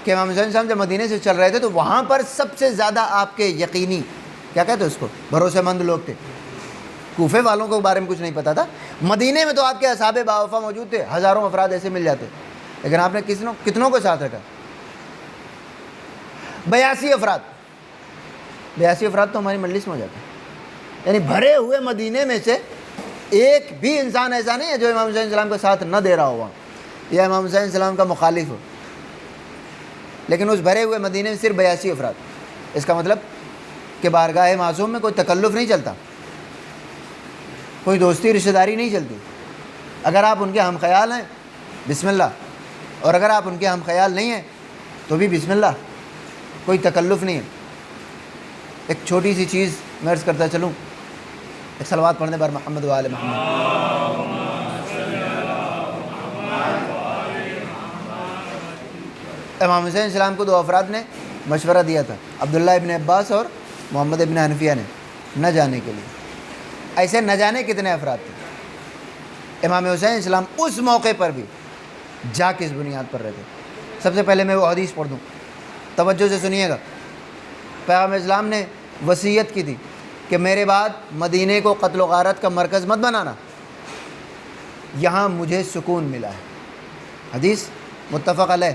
[SPEAKER 1] کہ امام حسین علیہ السلام جب مدینے سے چل رہے تھے تو وہاں پر سب سے زیادہ آپ کے یقینی، کیا کہتے ہیں اس کو، بھروسے مند لوگ تھے۔ کوفے والوں کو بارے میں کچھ نہیں پتا تھا، مدینے میں تو آپ کے اصحاب باوفا موجود تھے، ہزاروں افراد ایسے مل جاتے، لیکن آپ نے کتنوں کو ساتھ رکھا؟ 82 افراد 82 افراد تو ہماری مجلس میں ہو جاتے ہیں، یعنی بھرے ہوئے مدینے میں سے ایک بھی انسان ایسا نہیں ہے جو امام حسین علیہ السلام کا ساتھ نہ دے رہا ہوا یا امام حسین علیہ السلام کا مخالف ہو، لیکن اس بھرے ہوئے مدینے میں صرف 82 افراد۔ اس کا مطلب کہ بارگاہ معصوم میں کوئی تکلف نہیں چلتا، کوئی دوستی رشتہ داری نہیں چلتی۔ اگر آپ ان کے ہم خیال ہیں بسم اللہ، اور اگر آپ ان کے ہم خیال نہیں ہیں تو بھی بسم اللہ، کوئی تکلف نہیں ہے۔ ایک چھوٹی سی چیز میں عرض کرتا چلوں، ایک صلوات پڑھنے پر محمد و آل محمد۔ امام حسین علیہ السلام کو 2 افراد نے مشورہ دیا تھا، عبداللہ ابن عباس اور محمد ابن حنفیہ نے، نہ جانے کے لیے۔ ایسے نہ جانے کتنے افراد تھے؟ امام حسین علیہ السلام اس موقع پر بھی جا کس بنیاد پر رہتے؟ سب سے پہلے میں وہ حدیث پڑھ دوں، توجہ سے سنیے گا۔ پیغمبر اسلام نے وصیت کی تھی کہ میرے بعد مدینے کو قتل و غارت کا مرکز مت بنانا، یہاں مجھے سکون ملا ہے۔ حدیث متفق علیہ۔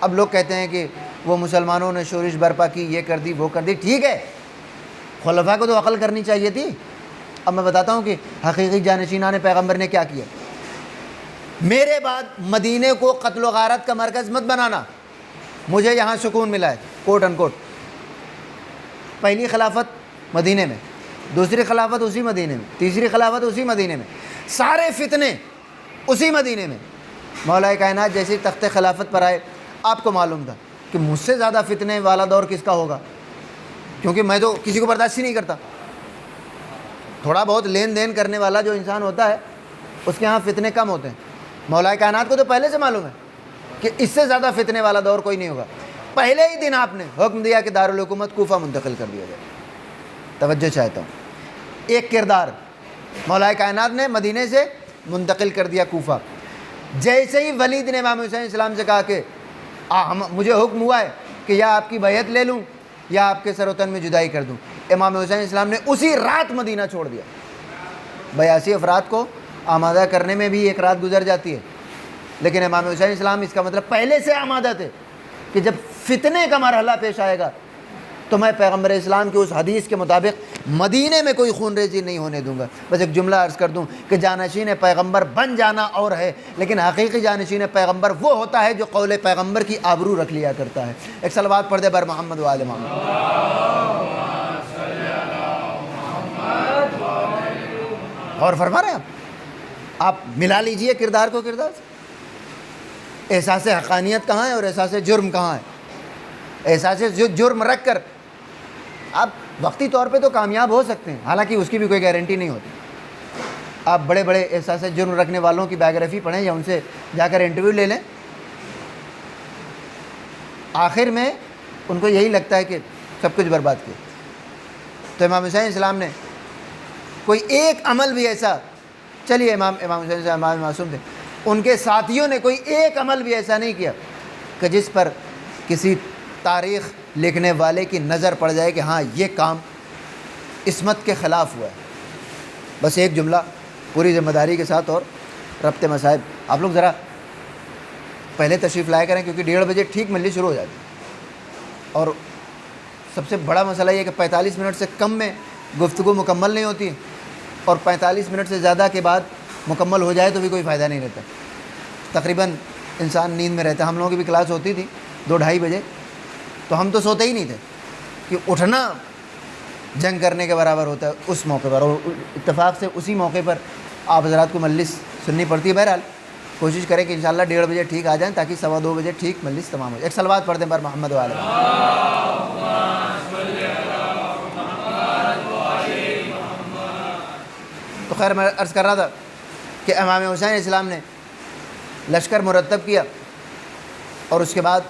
[SPEAKER 1] اب لوگ کہتے ہیں کہ وہ مسلمانوں نے شورش برپا کی، یہ کر دی وہ کر دی، ٹھیک ہے، خلفاء کو تو عقل کرنی چاہیے تھی۔ اب میں بتاتا ہوں کہ حقیقی جانشینان پیغمبر نے کیا کیا۔ میرے بعد مدینے کو قتل و غارت کا مرکز مت بنانا، مجھے یہاں سکون ملا ہے، کوٹ ان کوٹ۔ پہلی خلافت مدینے میں، دوسری خلافت اسی مدینے میں، تیسری خلافت اسی مدینے میں، سارے فتنے اسی مدینے میں۔ مولا کائنات جیسے تخت خلافت پر آئے، آپ کو معلوم تھا کہ مجھ سے زیادہ فتنے والا دور کس کا ہوگا، کیونکہ میں تو کسی کو برداشت ہی نہیں کرتا۔ تھوڑا بہت لین دین کرنے والا جو انسان ہوتا ہے اس کے ہاں فتنے کم ہوتے ہیں۔ مولا کائنات کو تو پہلے سے معلوم ہے کہ اس سے زیادہ فتنے والا دور کوئی نہیں ہوگا۔ پہلے ہی دن آپ نے حکم دیا کہ دارالحکومت کوفہ منتقل کر دیا جائے۔ توجہ چاہتا ہوں، ایک کردار مولا کائنات نے مدینے سے منتقل کر دیا کوفہ۔ جیسے ہی ولید نے امام حسین السلام سے کہا کہ مجھے حکم ہوا ہے کہ یا آپ کی بیعت لے لوں یا آپ کے سر و تن میں جدائی کر دوں، امام حسین السلام نے اسی رات مدینہ چھوڑ دیا۔ 82 افراد کو آمادہ کرنے میں بھی 1 رات گزر جاتی ہے، لیکن امام حسین السلام اس کا مطلب پہلے سے آمادہ تھے کہ جب فتنے کا مرحلہ پیش آئے گا تو میں پیغمبر اسلام کی اس حدیث کے مطابق مدینے میں کوئی خون ریزی نہیں ہونے دوں گا۔ بس ایک جملہ عرض کر دوں کہ جانشین پیغمبر بن جانا اور ہے، لیکن حقیقی جانشین پیغمبر وہ ہوتا ہے جو قول پیغمبر کی آبرو رکھ لیا کرتا ہے۔ ایک صلوات پڑھ دے بر محمد و آل محمد۔ غور فرما رہے ہیں آپ ملا لیجئے کردار کو کردار سے. احساس حقانیت کہاں ہے اور احساس جرم کہاں ہے؟ احساس جرم رکھ کر آپ وقتی طور پہ تو کامیاب ہو سکتے ہیں، حالانکہ اس کی بھی کوئی گارنٹی نہیں ہوتی. آپ بڑے بڑے احساس جرم رکھنے والوں کی بایوگرافی پڑھیں یا ان سے جا کر انٹرویو لے لیں، آخر میں ان کو یہی لگتا ہے کہ سب کچھ برباد کیا. تو امام حسین اسلام نے کوئی ایک عمل بھی ایسا، چلیے امام حسین سے امام معصوم تھے، ان کے ساتھیوں نے کوئی ایک عمل بھی ایسا نہیں کیا کہ جس پر کسی تاریخ لکھنے والے کی نظر پڑ جائے کہ ہاں یہ کام عصمت کے خلاف ہوا ہے. بس ایک جملہ پوری ذمہ داری کے ساتھ اور ربط مصائب. آپ لوگ ذرا پہلے تشریف لایا کریں کیونکہ 1:30 بجے ٹھیک مجلس شروع ہو جاتی ہے، اور سب سے بڑا مسئلہ یہ ہے کہ 45 منٹ سے کم میں گفتگو مکمل نہیں ہوتی، اور 45 منٹ سے زیادہ کے بعد مکمل ہو جائے تو بھی کوئی فائدہ نہیں رہتا. تقریباً انسان نیند میں رہتا. ہم لوگوں کی بھی کلاس ہوتی تھی 2-2:30 بجے، تو ہم تو سوتے ہی نہیں تھے کہ اٹھنا جنگ کرنے کے برابر ہوتا ہے اس موقع پر، اور اتفاق سے اسی موقع پر آپ حضرات کو مجلس سننی پڑتی ہے. بہرحال کوشش کریں کہ انشاءاللہ 1:30 بجے ٹھیک آ جائیں تاکہ 2:15 بجے ٹھیک مجلس تمام ہو جائے. ایک صلوات پڑھ دیں پر محمد و علیہ. تو خیر میں عرض کر رہا تھا کہ امام حسین اسلام نے لشکر مرتب کیا اور اس کے بعد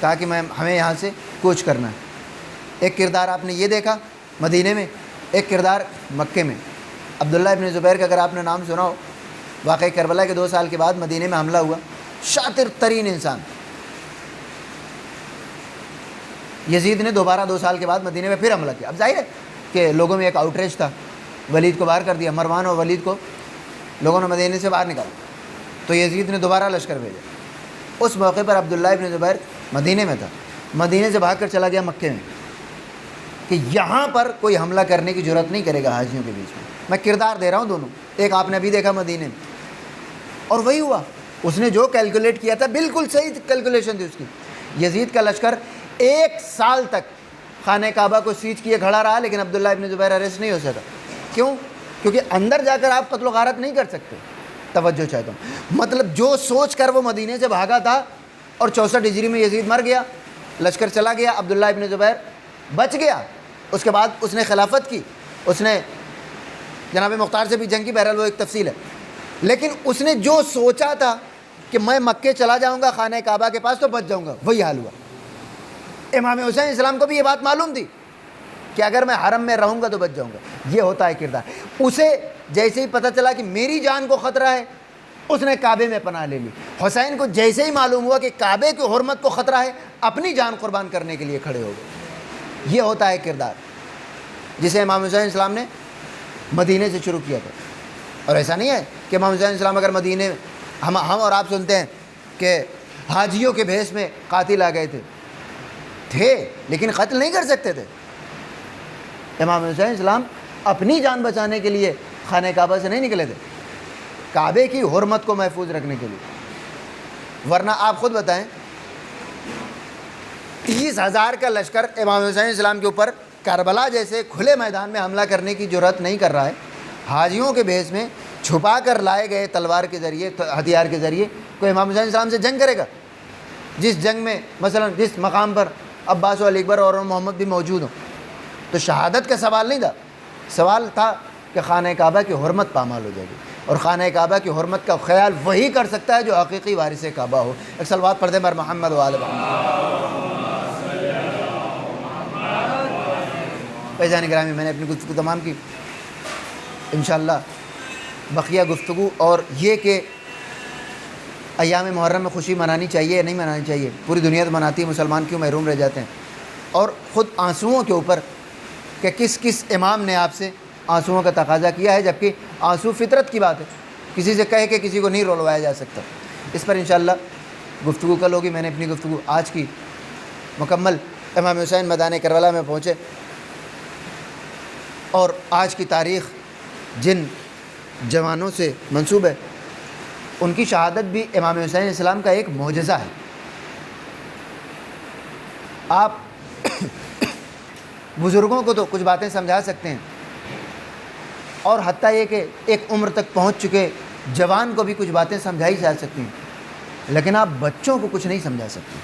[SPEAKER 1] کہا کہ ہمیں یہاں سے کوچ کرنا ہے. ایک کردار آپ نے یہ دیکھا مدینے میں، ایک کردار مکے میں. عبداللہ ابن زبیر کا اگر آپ نے نام سنا ہو، واقعی کربلا کے 2 سال کے بعد مدینے میں حملہ ہوا. شاطر ترین انسان. یزید نے دوبارہ 2 سال کے بعد مدینے میں پھر حملہ کیا. اب ظاہر ہے کہ لوگوں میں ایک آؤٹریج تھا، ولید کو باہر کر دیا، مروان اور ولید کو لوگوں نے مدینے سے باہر نکالا، تو یزید نے دوبارہ لشکر بھیجا. اس موقع پر عبداللہ ابن زبیر مدینے میں تھا، مدینے سے بھاگ کر چلا گیا مکے میں کہ یہاں پر کوئی حملہ کرنے کی جرات نہیں کرے گا حاجیوں کے بیچ میں. میں کردار دے رہا ہوں دونوں. ایک آپ نے ابھی دیکھا مدینے میں، اور وہی ہوا. اس نے جو کیلکولیٹ کیا تھا بالکل صحیح کیلکولیشن تھی اس کی. یزید کا لشکر 1 سال تک خانہ کعبہ کو سیج کیے کھڑا رہا، لیکن عبداللہ ابن زبیر اریسٹ نہیں ہو سکا. کیوں؟ کیونکہ اندر جا کر آپ قتل و غارت نہیں کر سکتے. توجہ چاہتا ہوں، مطلب جو سوچ کر وہ مدینے سے بھاگا تھا، اور 64 ہجری میں یزید مر گیا، لشکر چلا گیا، عبداللہ ابن زبیر بچ گیا. اس کے بعد اس نے خلافت کی، اس نے جناب مختار سے بھی جنگ کی. بہرحال وہ ایک تفصیل ہے، لیکن اس نے جو سوچا تھا کہ میں مکے چلا جاؤں گا خانہ کعبہ کے پاس تو بچ جاؤں گا، وہی حال ہوا. امام حسین اسلام کو بھی یہ بات معلوم تھی کہ اگر میں حرم میں رہوں گا تو بچ جاؤں گا. یہ ہوتا ہے کردار. اسے جیسے ہی پتہ چلا کہ میری جان کو خطرہ ہے، اس نے کعبے میں پناہ لے لی. حسین کو جیسے ہی معلوم ہوا کہ کعبے کی حرمت کو خطرہ ہے، اپنی جان قربان کرنے کے لیے کھڑے ہو گئے. یہ ہوتا ہے کردار جسے امام حسین اسلام نے مدینے سے شروع کیا تھا. اور ایسا نہیں ہے کہ امام حسین اسلام اگر مدینے میں، ہم اور آپ سنتے ہیں کہ حاجیوں کے بھیس میں قاتل آ گئے تھے لیکن قتل نہیں کر سکتے تھے. امام حسین اسلام اپنی جان بچانے کے لیے خانہ کعبہ سے نہیں نکلے تھے، کعبے کی حرمت کو محفوظ رکھنے کے لیے. ورنہ آپ خود بتائیں 30,000 کا لشکر امام حسین اسلام کے اوپر کربلا جیسے کھلے میدان میں حملہ کرنے کی جرات نہیں کر رہا ہے. حاجیوں کے بھیس میں چھپا کر لائے گئے تلوار کے ذریعے، ہتھیار کے ذریعے کوئی امام حسین اسلام سے جنگ کرے گا؟ جس جنگ میں مثلا جس مقام پر عباس و علی اکبر اور محمد بھی موجود ہوں، تو شہادت کا سوال نہیں تھا. سوال تھا کہ خانہ کعبہ کی حرمت پامال ہو جائے گی، اور خانہ کعبہ کی حرمت کا خیال وہی کر سکتا ہے جو حقیقی وارث کعبہ ہو. ایک صلوات پڑھ دیں بر محمد و آل محمد. فیضان گرامی، میں نے اپنی گفتگو تمام کی. انشاءاللہ بقیہ گفتگو اور یہ کہ ایام محرم میں خوشی منانی چاہیے یا نہیں منانی چاہیے، پوری دنیا تو مناتی ہے، مسلمان کیوں محروم رہ جاتے ہیں. اور خود آنسوؤں کے اوپر کہ کس کس امام نے آپ سے آنسوؤں کا تقاضا کیا ہے، جبکہ آنسو فطرت کی بات ہے، کسی سے کہہ کے کسی کو نہیں رلوایا جا سکتا. اس پر انشاءاللہ گفتگو کل ہوگی. میں نے اپنی گفتگو آج کی مکمل امام حسین میدان کربلا میں پہنچے، اور آج کی تاریخ جن جوانوں سے منسوب ہے ان کی شہادت بھی امام حسین اسلام کا ایک معجزہ ہے. آپ بزرگوں کو تو کچھ باتیں سمجھا سکتے ہیں، اور حتیٰ یہ کہ ایک عمر تک پہنچ چکے جوان کو بھی کچھ باتیں سمجھائی جا سکتی ہیں، لیکن آپ بچوں کو کچھ نہیں سمجھا سکتے،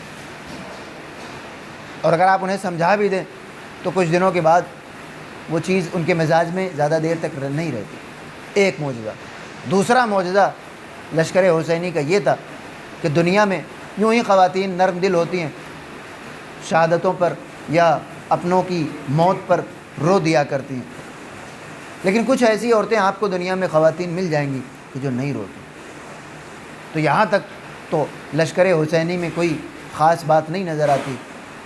[SPEAKER 1] اور اگر آپ انہیں سمجھا بھی دیں تو کچھ دنوں کے بعد وہ چیز ان کے مزاج میں زیادہ دیر تک نہیں رہتی۔ ایک معجزہ۔ دوسرا معجزہ لشکر حسینی کا یہ تھا کہ دنیا میں یوں ہی خواتین نرم دل ہوتی ہیں، شہادتوں پر یا اپنوں کی موت پر رو دیا کرتی ہیں، لیکن کچھ ایسی عورتیں آپ کو دنیا میں خواتین مل جائیں گی کہ جو نہیں روتی۔ تو یہاں تک تو لشکر حسینی میں کوئی خاص بات نہیں نظر آتی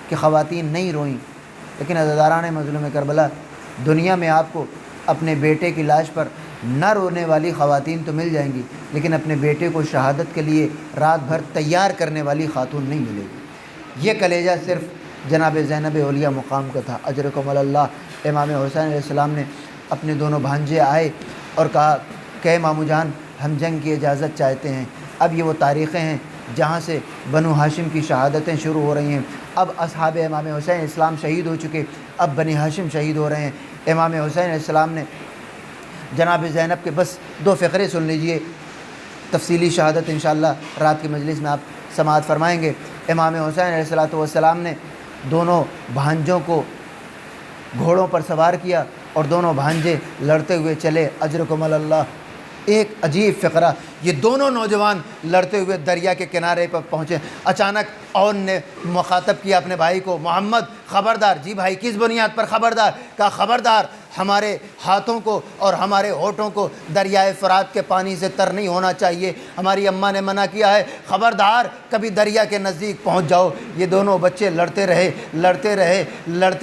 [SPEAKER 1] کہ خواتین نہیں روئیں، لیکن عزاداران مظلوم کربلا دنیا میں آپ کو اپنے بیٹے کی لاش پر نہ رونے والی خواتین تو مل جائیں گی، لیکن اپنے بیٹے کو شہادت کے لیے رات بھر تیار کرنے والی خاتون نہیں ملے گی۔ یہ کلیجہ صرف جناب زینب اولیاء مقام کا تھا، اجرکم اللہ۔ امام حسین علیہ السلام نے اپنے دونوں بھانجے آئے اور کہا کہ مامو جان ہم جنگ کی اجازت چاہتے ہیں۔ اب یہ وہ تاریخیں ہیں جہاں سے بنو ہاشم کی شہادتیں شروع ہو رہی ہیں۔ اب اصحاب امام حسین اسلام شہید ہو چکے، اب بنی ہاشم شہید ہو رہے ہیں۔ امام حسین علیہ السلام نے جناب زینب کے بس 2 فقرے سن لیجئے، تفصیلی شہادت انشاءاللہ رات کی مجلس میں آپ سماعت فرمائیں گے۔ امام حسین علیہ السلام نے دونوں بھانجوں کو گھوڑوں پر سوار کیا اور دونوں بھانجے لڑتے ہوئے چلے، اجرکم اللہ۔ ایک عجیب فقرہ، یہ دونوں نوجوان لڑتے ہوئے دریا کے کنارے پر پہنچے۔ اچانک اون نے مخاطب کیا اپنے بھائی کو، محمد خبردار۔ جی بھائی کس بنیاد پر خبردار؟ کہا خبردار، ہمارے ہاتھوں کو اور ہمارے ہونٹوں کو دریائے فرات کے پانی سے تر نہیں ہونا چاہیے، ہماری اماں نے منع کیا ہے، خبردار کبھی دریا کے نزدیک پہنچ جاؤ۔ یہ دونوں بچے لڑتے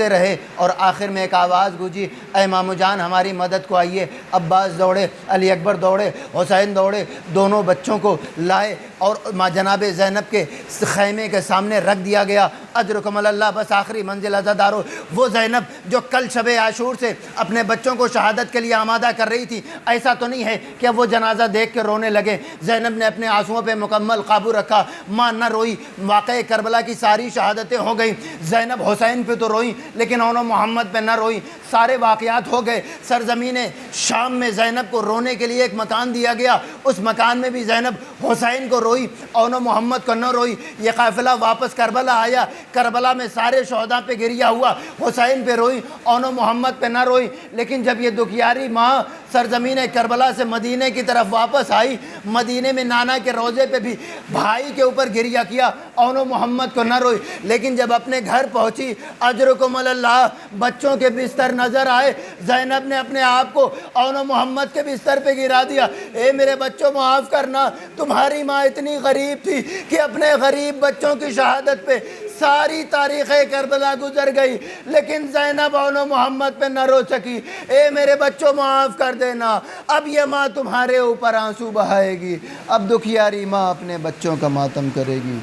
[SPEAKER 1] رہے اور آخر میں ایک آواز گونجی، اے مامو جان ہماری مدد کو آئیے۔ عباس دوڑے، علی اکبر دوڑے، حسین دوڑے، دونوں بچوں کو لائے اور جناب زینب کے خیمے کے سامنے رکھ دیا گیا۔ اجرکم اللہ۔ بس آخری منزل عزادارو، وہ زینب جو کل شب عاشور سے اپنے بچوں کو شہادت کے لیے آمادہ کر رہی تھی، ایسا تو نہیں ہے کہ وہ جنازہ دیکھ کے رونے لگے۔ زینب نے اپنے آنسوؤں پہ مکمل قابو رکھا، ماں نہ روئی۔ واقعہ کربلا کی ساری شہادتیں ہو گئیں، زینب حسین پہ تو روئیں لیکن اونو محمد پہ نہ روئیں۔ سارے واقعات ہو گئے۔ سرزمین شام میں زینب کو رونے کے لیے ایک مکان دیا گیا، اس مکان میں بھی زینب حسین کو روئی، اونو محمد کو نہ روئی۔ یہ قافلہ واپس کربلا آیا، کربلا میں سارے شہداء پہ گریہ ہوا، حسین پہ روئی، اونو محمد پہ نہ روئی۔ لیکن جب یہ دکھیاری ماں سرزمین کربلا سے مدینے کی طرف واپس آئی، مدینے میں نانا کے روضے پہ بھی بھائی کے اوپر گریہ کیا، اونو محمد کو نہ روئی۔ لیکن جب اپنے گھر پہنچی، اجرکم اللہ، بچوں کے بستر نظر آئے، زینب نے اپنے آپ کو اونو محمد کے بستر پہ گرا دیا۔ اے میرے بچوں معاف کرنا، تمہاری ماں اتنی غریب تھی کہ اپنے غریب بچوں کی شہادت پہ ساری تاریخ کربلا گزر گئی، لیکن زینب اونو محمد پہ نہ رو سکی۔ اے میرے بچوں معاف کر دینا، اب یہ ماں تمہارے اوپر آنسو بہائے گی، اب دکھیاری ماں اپنے بچوں کا ماتم کرے گی۔